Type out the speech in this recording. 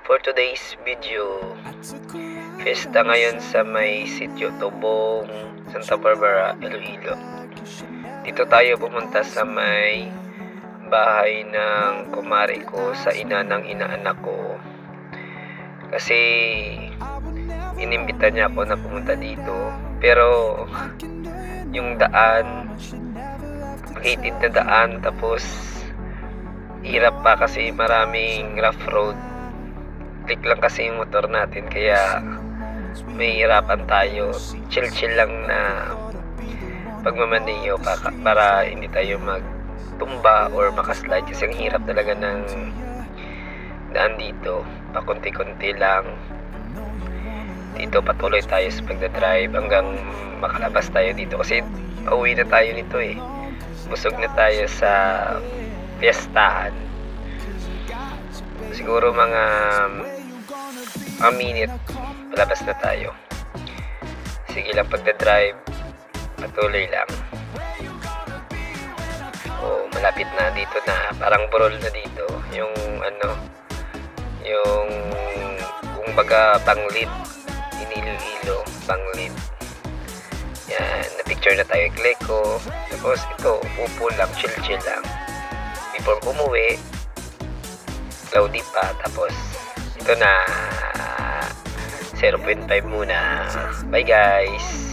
For today's video, fiesta ngayon sa may sitio Tubong, Santa Barbara, Iloilo. Dito tayo pumunta sa may bahay ng kumari ko sa ina ng inaanak ko. Kasi inimbita niya ako na pumunta dito. Pero yung daan, makitid na daan, tapos hirap pa kasi maraming rough road. Click lang kasi yung motor natin, kaya may hirapan tayo. Chill lang na pagmamaneho para hindi tayo magtumba or makaslide, kasi ang hirap talaga ng daan dito. Pakunti-kunti lang. Dito patuloy tayo sa pagdadrive hanggang makalabas tayo dito, kasi pauwi na tayo nito eh. Busog na tayo sa fiestahan. Siguro mga minute palabas na tayo. Sige lang, pagdadrive patuloy lang. Malapit na dito na, parang burol na dito yung yung kung baga Banglid, Iloilo, Banglid. Yan, na-picture na tayo Cleco. Tapos ito, upo lang, chill lang. Before umuwi, cloudy pa. Tapos ito na, 0.5 muna. Bye guys!